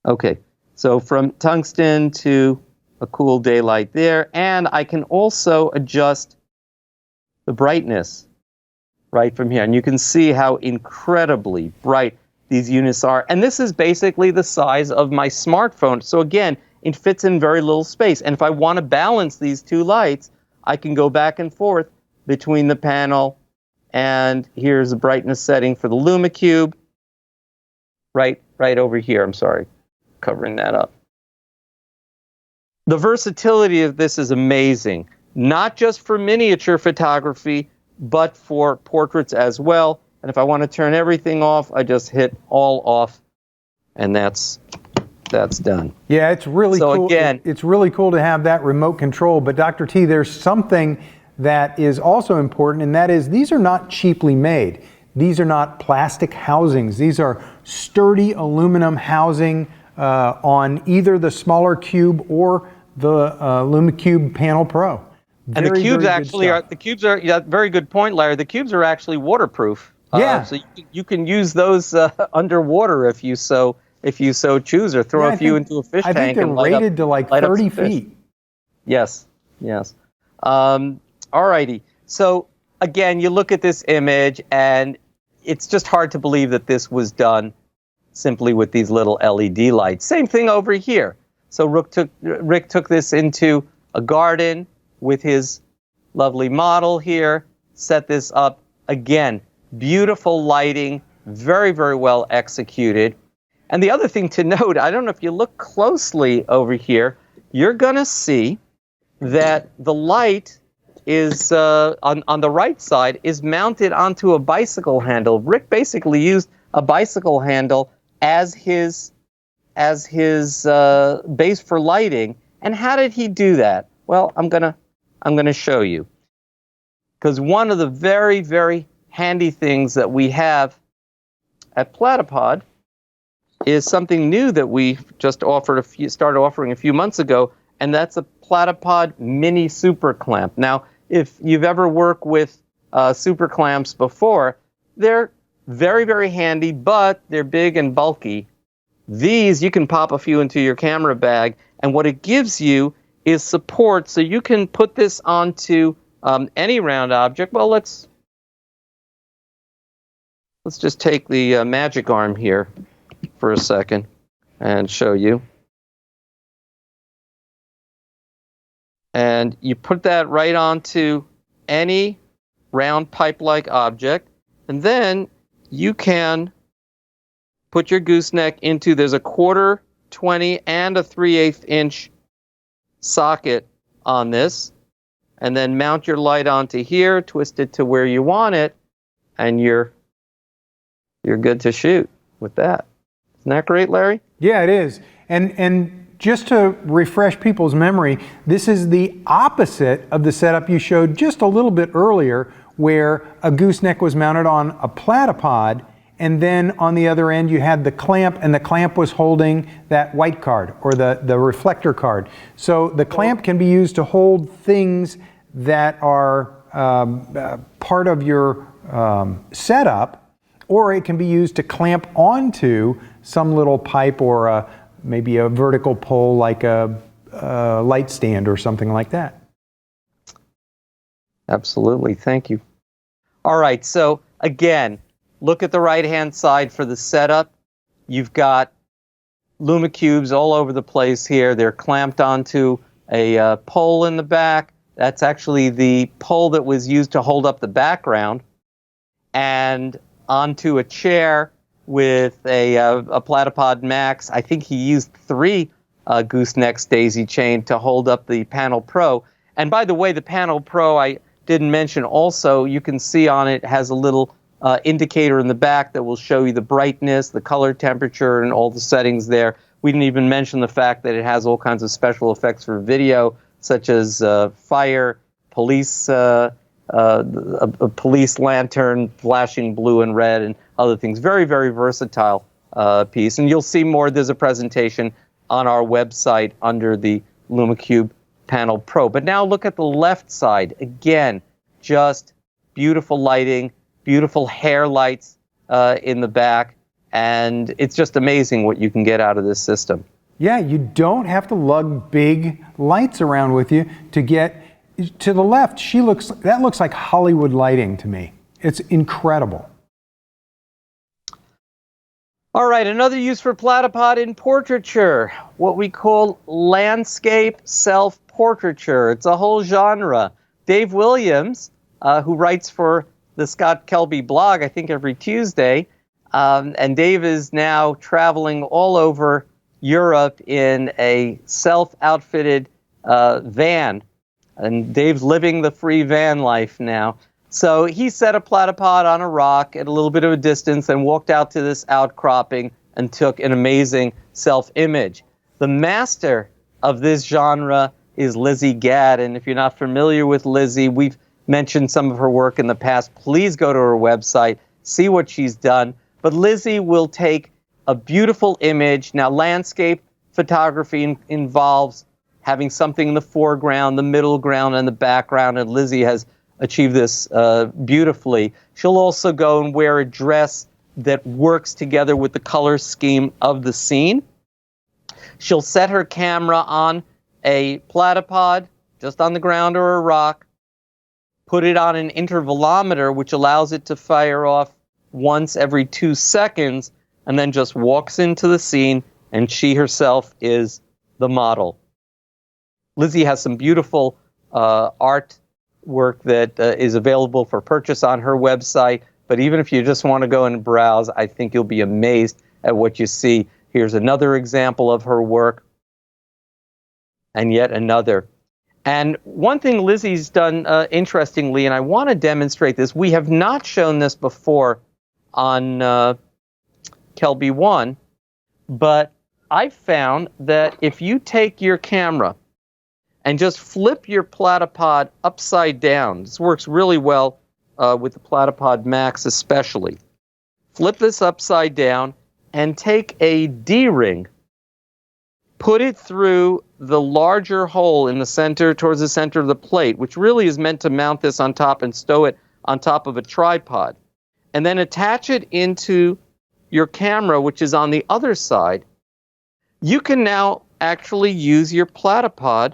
Okay, so from tungsten to a cool daylight there, and I can also adjust the brightness right from here. And you can see how incredibly bright these units are. And this is basically the size of my smartphone. So again, it fits in very little space. And if I want to balance these two lights, I can go back and forth between the panel, and here's the brightness setting for the LumiCube. Right over here. I'm sorry, covering that up. The versatility of this is amazing. Not just for miniature photography, but for portraits as well. And if I want to turn everything off, I just hit all off, and that's done. Yeah, it's really cool. Again, it's really cool to have that remote control. But Dr. T, there's something that is also important, and that is these are not cheaply made. These are not plastic housings. These are sturdy aluminum housing on either the smaller cube or the LumiCube Panel Pro. And the cubes actually are, very good point, Larry. The cubes are actually waterproof. Yeah. So you can use those underwater if you so choose, or throw a few into a fish tank. I think they're rated to like 30 feet. Yes. Alrighty. So again, you look at this image, and it's just hard to believe that this was done simply with these little LED lights. Same thing over here. So Rick took this into a garden with his lovely model here, set this up. Again, beautiful lighting, very, very well executed. And the other thing to note, I don't know if you look closely over here, you're going to see that the light is, on the right side, is mounted onto a bicycle handle. Rick basically used a bicycle handle as his base for lighting. And how did he do that? Well, I'm gonna show you. Because one of the very, very handy things that we have at Platypod is something new that we just started offering a few months ago, and that's a Platypod mini super clamp. Now, if you've ever worked with super clamps before, they're very, very handy, but they're big and bulky. These, you can pop a few into your camera bag, and what it gives you is support, so you can put this onto any round object. Well, let's just take the magic arm here for a second and show you. And you put that right onto any round pipe-like object, and then you can put your gooseneck into, there's a 1/4, 20, and a 3/8 inch socket on this, and then mount your light onto here, twist it to where you want it, and you're good to shoot with that. Isn't that great, Larry? Yeah, it is. And just to refresh people's memory, this is the opposite of the setup you showed just a little bit earlier, where a gooseneck was mounted on a platypod, and then on the other end you had the clamp, and the clamp was holding that white card, or the reflector card. So the clamp can be used to hold things that are part of your setup, or it can be used to clamp onto some little pipe, or maybe a vertical pole like a light stand or something like that. Absolutely, thank you. All right, so again, look at the right-hand side for the setup. You've got LumaCubes all over the place here. They're clamped onto a pole in the back. That's actually the pole that was used to hold up the background, and onto a chair with a Platypod Max. I think he used 3 goosenecks daisy chain to hold up the Panel Pro. And by the way, the Panel Pro, I didn't mention also, you can see on it has a little indicator in the back that will show you the brightness, the color temperature, and all the settings there. We didn't even mention the fact that it has all kinds of special effects for video, such as fire, police, a police lantern flashing blue and red, and other things. Very, very versatile piece. And you'll see more. There's a presentation on our website under the LumaCube Panel Pro. But now look at the left side. Again, just beautiful lighting, beautiful hair lights in the back, and it's just amazing what you can get out of this system. Yeah, you don't have to lug big lights around with you to get to the left. That looks like Hollywood lighting to me. It's incredible. All right, another use for Platypod in portraiture, what we call landscape self-portraiture. It's a whole genre. Dave Williams, who writes for the Scott Kelby blog, I think every Tuesday, and Dave is now traveling all over Europe in a self-outfitted van. And Dave's living the free van life now. So he set a platypod on a rock at a little bit of a distance and walked out to this outcropping and took an amazing self-image. The master of this genre is Lizzie Gadd. And if you're not familiar with Lizzie, we've mentioned some of her work in the past. Please go to her website, see what she's done. But Lizzie will take a beautiful image. Now, landscape photography involves having something in the foreground, the middle ground, and the background, and Lizzie has achieved this beautifully. She'll also go and wear a dress that works together with the color scheme of the scene. She'll set her camera on a platypod, just on the ground or a rock, put it on an intervalometer, which allows it to fire off once every 2 seconds, and then just walks into the scene, and she herself is the model. Lizzie has some beautiful art work that is available for purchase on her website, but even if you just want to go and browse, I think you'll be amazed at what you see. Here's another example of her work, and yet another. And one thing Lizzie's done interestingly, and I want to demonstrate this, we have not shown this before on Kelby 1, but I found that if you take your camera and just flip your platypod upside down, this works really well with the Platypod Max especially. Flip this upside down and take a D-ring, put it through the larger hole in the center, towards the center of the plate, which really is meant to mount this on top and stow it on top of a tripod, and then attach it into your camera, which is on the other side. You can now actually use your platypod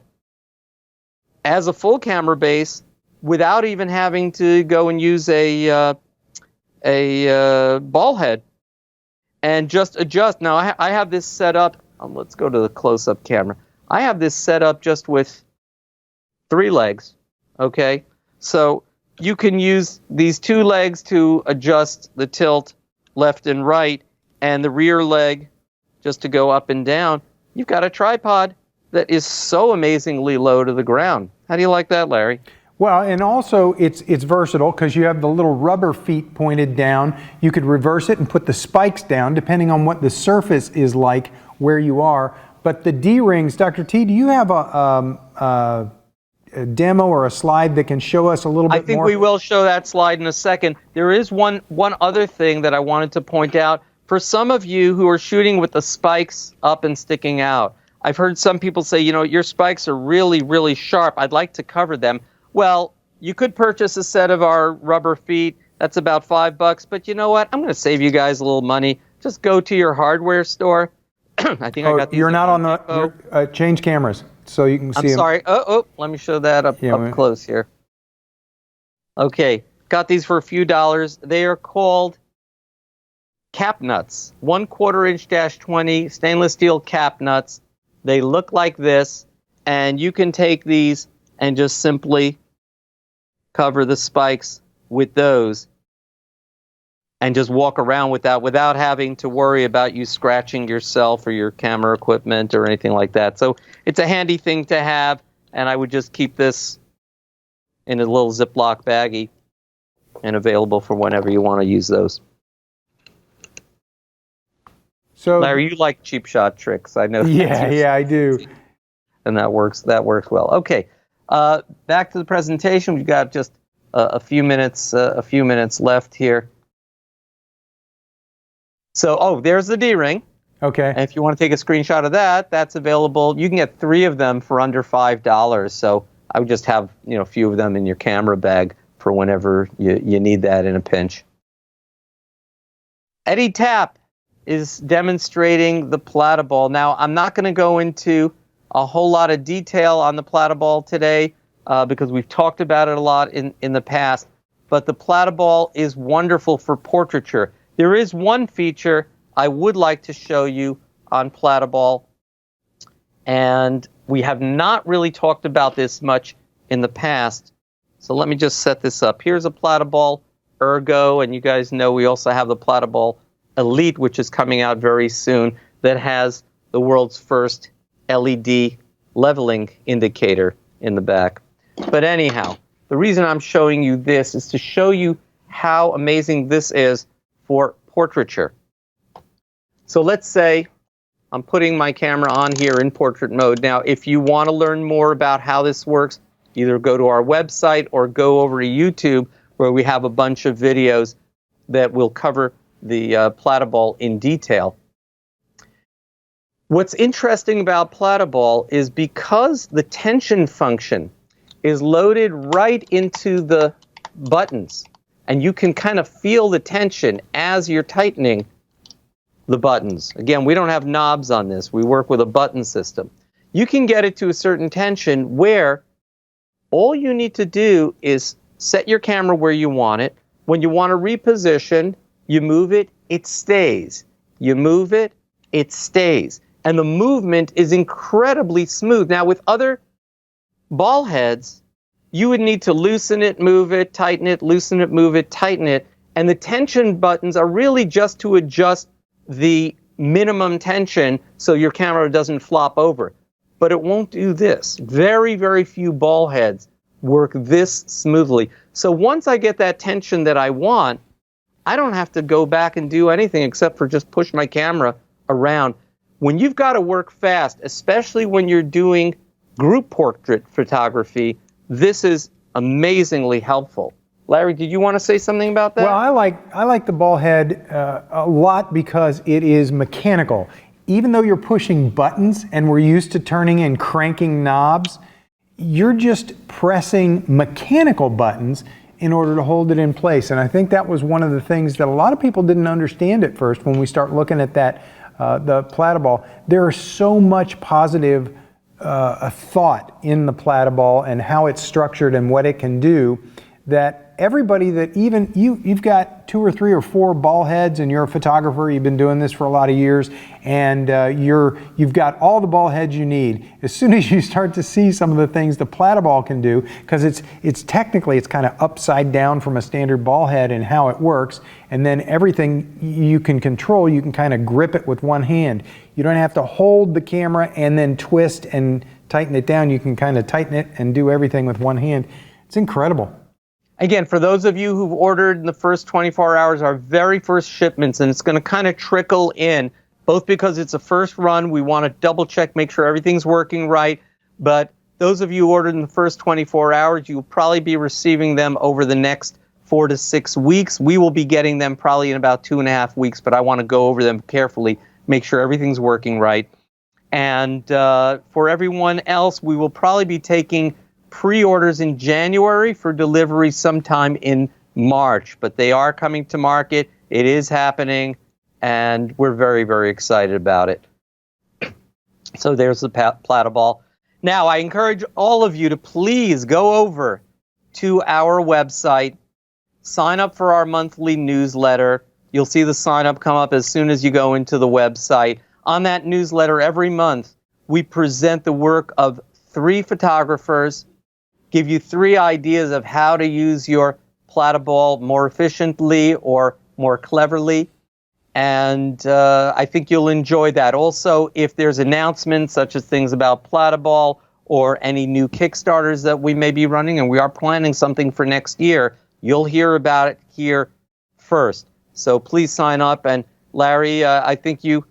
as a full camera base without even having to go and use a ball head and just adjust. Now, I have this set up. Let's go to the close-up camera. I have this set up just with 3 legs, okay? So you can use these two legs to adjust the tilt left and right, and the rear leg just to go up and down. You've got a tripod that is so amazingly low to the ground. How do you like that, Larry? Well, and also it's versatile because you have the little rubber feet pointed down. You could reverse it and put the spikes down depending on what the surface is like where you are. But the D-rings, Dr. T, do you have a demo or a slide that can show us a little bit more? I think we will show that slide in a second. There is one other thing that I wanted to point out. For some of you who are shooting with the spikes up and sticking out, I've heard some people say, you know, your spikes are really, really sharp. I'd like to cover them. Well, you could purchase a set of our rubber feet. That's about $5. But you know what? I'm going to save you guys a little money. Just go to your hardware store. I think I got these. You're not on the change cameras, so you can see them. I'm sorry. Let me show that up close here. Okay, got these for a few dollars. They are called cap nuts, 1/4 inch -20 stainless steel cap nuts. They look like this, and you can take these and just simply cover the spikes with those and just walk around with that without having to worry about you scratching yourself or your camera equipment or anything like that. So it's a handy thing to have, and I would just keep this in a little Ziploc baggie and available for whenever you want to use those. So, Larry, you like cheap shot tricks. I know. Yeah, I do. And that works well. Okay, back to the presentation. We've got just a few minutes left here. So, there's the D-ring. Okay. And if you want to take a screenshot of that, that's available. You can get 3 of them for under $5. So I would just have a few of them in your camera bag for whenever you need that in a pinch. Eddie Tapp is demonstrating the Platyball. Now, I'm not going to go into a whole lot of detail on the Platyball today because we've talked about it a lot in the past. But the Platyball is wonderful for portraiture. There is one feature I would like to show you on Platyball, and we have not really talked about this much in the past. So let me just set this up. Here's a Platyball Ergo, and you guys know we also have the Platyball Elite, which is coming out very soon, that has the world's first LED leveling indicator in the back. But anyhow, the reason I'm showing you this is to show you how amazing this is for portraiture. So let's say I'm putting my camera on here in portrait mode. Now, if you want to learn more about how this works, either go to our website or go over to YouTube, where we have a bunch of videos that will cover the Platyball in detail. What's interesting about Platyball is because the tension function is loaded right into the buttons, and you can kind of feel the tension as you're tightening the buttons. Again, we don't have knobs on this. We work with a button system. You can get it to a certain tension where all you need to do is set your camera where you want it. When you want to reposition, you move it, it stays. You move it, it stays. And the movement is incredibly smooth. Now, with other ball heads, you would need to loosen it, move it, tighten it, loosen it, move it, tighten it. And the tension buttons are really just to adjust the minimum tension so your camera doesn't flop over. But it won't do this. Very, very few ball heads work this smoothly. So once I get that tension that I want, I don't have to go back and do anything except for just push my camera around. When you've got to work fast, especially when you're doing group portrait photography, this is amazingly helpful. Larry, did you want to say something about that? Well, I like the ball head a lot because it is mechanical. Even though you're pushing buttons and we're used to turning and cranking knobs, you're just pressing mechanical buttons in order to hold it in place. And I think that was one of the things that a lot of people didn't understand at first when we start looking at that, the Platyball. There is so much positive thought in the Platyball and how it's structured and what it can do that everybody that even you've got 2 or 3 or 4 ball heads and you're a photographer, you've been doing this for a lot of years, and you've got all the ball heads you need. As soon as you start to see some of the things the Platyball can do, because it's technically kind of upside down from a standard ball head and how it works, and then everything you can control, you can kind of grip it with one hand. You don't have to hold the camera and then twist and tighten it down. You can kind of tighten it and do everything with one hand. It's incredible. Again, for those of you who've ordered in the first 24 hours, our very first shipments, and it's going to kind of trickle in, both because it's a first run, we want to double check, make sure everything's working right, but those of you who ordered in the first 24 hours, you'll probably be receiving them over the next 4 to 6 weeks. We will be getting them probably in about 2.5 weeks, but I want to go over them carefully, make sure everything's working right. And for everyone else, we will probably be taking pre-orders in January for delivery sometime in March, but they are coming to market. It is happening, and we're very, very excited about it. So there's the Platyball. Now, I encourage all of you to please go over to our website, sign up for our monthly newsletter. You'll see the sign up come up as soon as you go into the website. On that newsletter every month, we present the work of 3 photographers, give you 3 ideas of how to use your Platyball more efficiently or more cleverly. And I think you'll enjoy that. Also, if there's announcements such as things about Platyball or any new Kickstarters that we may be running, and we are planning something for next year, you'll hear about it here first. So please sign up. And Larry, I think you've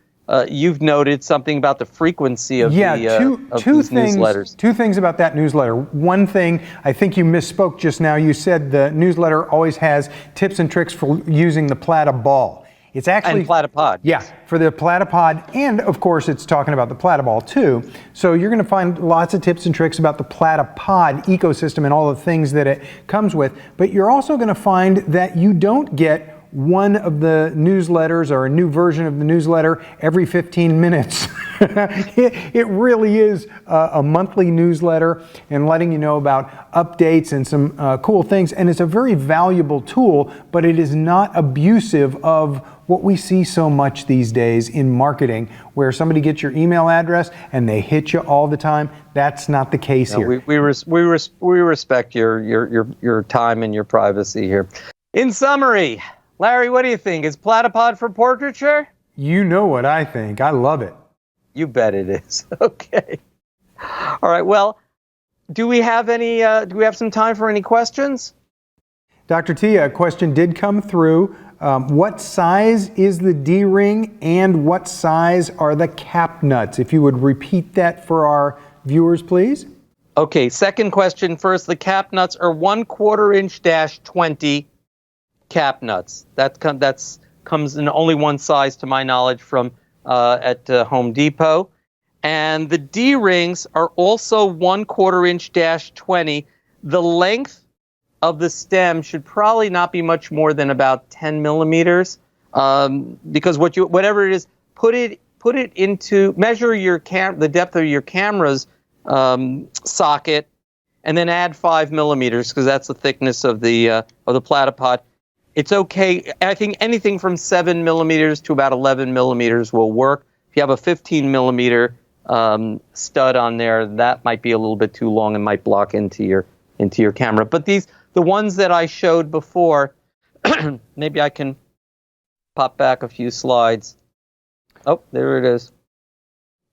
noted something about the frequency of these newsletters. 2 things about that newsletter. One thing, I think you misspoke just now. You said the newsletter always has tips and tricks for using the Platyball. It's actually and Platypod. Yeah, for the Platypod, and of course it's talking about the Platyball too. So you're going to find lots of tips and tricks about the Platypod ecosystem and all the things that it comes with. But you're also going to find that you don't get one of the newsletters or a new version of the newsletter every 15 minutes. It really is a monthly newsletter and letting you know about updates and some cool things. And it's a very valuable tool, but it is not abusive of what we see so much these days in marketing, where somebody gets your email address and they hit you all the time. That's not the case here. We respect your time and your privacy here. In summary, Larry, what do you think? Is Platypod for portraiture? You know what I think. I love it. You bet it is. Okay. All right. Well, do we have some time for any questions? Dr. T, a question did come through. What size is the D-ring and what size are the cap nuts? If you would repeat that for our viewers, please. Okay. Second question first. The cap nuts are 1/4 inch -20 cap nuts. That comes in only one size to my knowledge from at Home Depot. And the D-rings are also 1/4 inch -20. The length of the stem should probably not be much more than about 10 millimeters, because whatever it is, put it into, measure the depth of your camera's socket, and then add 5 millimeters, because that's the thickness of the Platypod. It's okay. I think anything from 7 millimeters to about 11 millimeters will work. If you have a 15 millimeter stud on there, that might be a little bit too long and might block into your camera. But the ones that I showed before, maybe I can pop back a few slides. Oh, there it is.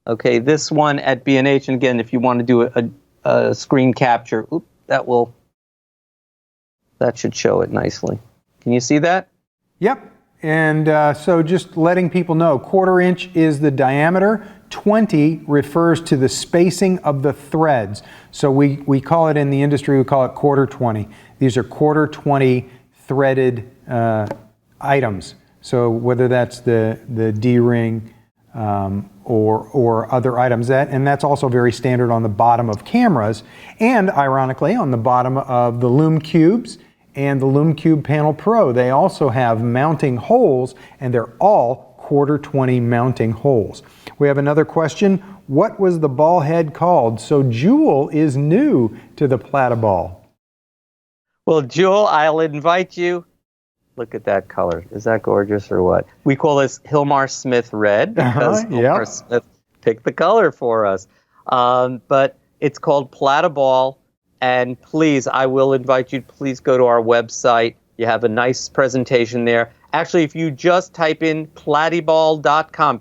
Okay, this one at B&H, and again, if you want to do a screen capture, that should show it nicely. Can you see that? Yep. And so just letting people know, 1/4 inch is the diameter. 20 refers to the spacing of the threads. So we call it in the industry, we call it 1/4 20. These are 1/4 20 threaded items. So whether that's the D-ring or other items, and that's also very standard on the bottom of cameras, and ironically on the bottom of the Lume Cubes and the Lume Cube Panel Pro. They also have mounting holes, and they're all 1/4 20 mounting holes. We have another question. What was the ball head called? So Jewel is new to the Platyball. Well, Jewel, I'll invite you. Look at that color. Is that gorgeous or what? We call this Hilmar Smith red because Hilmar Smith picked the color for us. But it's called Platyball. And please, I will invite you, please go to our website. You have a nice presentation there. Actually, if you just type in platyball.com,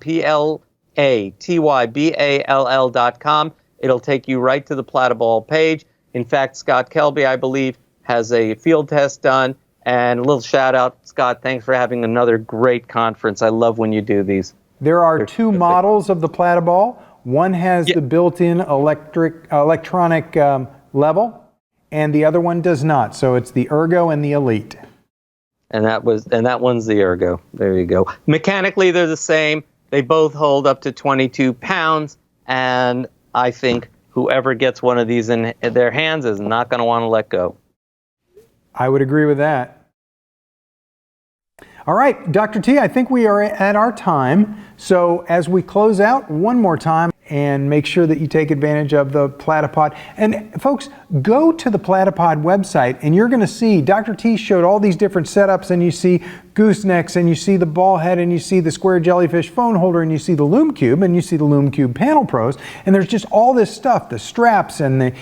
Platyball.com, it'll take you right to the Platyball page. In fact, Scott Kelby, I believe, has a field test done. And a little shout out, Scott, thanks for having another great conference. I love when you do these. There are two models of the Platyball. One has the built-in electronic level, and the other one does not. So it's the Ergo and the Elite. And that one's the Ergo. There you go. Mechanically, they're the same. They both hold up to 22 pounds, and I think whoever gets one of these in their hands is not going to want to let go. I would agree with that. All right, Dr. T, I think we are at our time. So as we close out, one more time, and make sure that you take advantage of the Platypod. And folks, go to the Platypod website, and you're going to see Dr. T showed all these different setups, and you see goosenecks, and you see the ball head, and you see the square jellyfish phone holder, and you see the Loom Cube, and you see the Loom Cube Panel Pros, and there's just all this stuff, the straps, and the,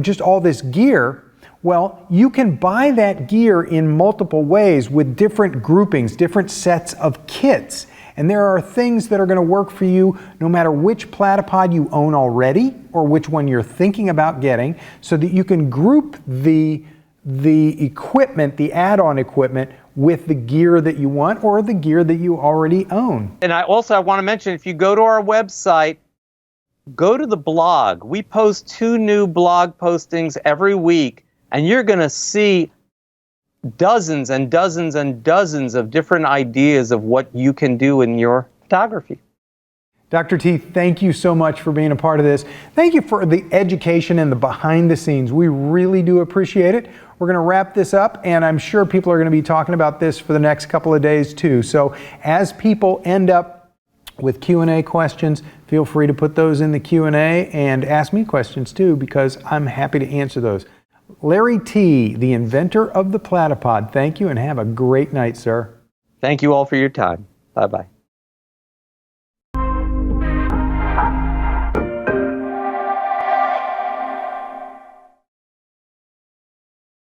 just all this gear. Well, you can buy that gear in multiple ways with different groupings, different sets of kits. And there are things that are going to work for you no matter which Platypod you own already or which one you're thinking about getting, so that you can group the equipment, the add-on equipment, with the gear that you want or the gear that you already own. And I want to mention, if you go to our website, go to the blog. We post 2 new blog postings every week. And you're going to see dozens and dozens and dozens of different ideas of what you can do in your photography. Dr. T, thank you so much for being a part of this. Thank you for the education and the behind the scenes. We really do appreciate it. We're going to wrap this up, and I'm sure people are going to be talking about this for the next couple of days too. So as people end up with Q&A questions, feel free to put those in the Q&A and ask me questions too, because I'm happy to answer those. Larry T., the inventor of the Platypod, thank you and have a great night, sir. Thank you all for your time. Bye-bye.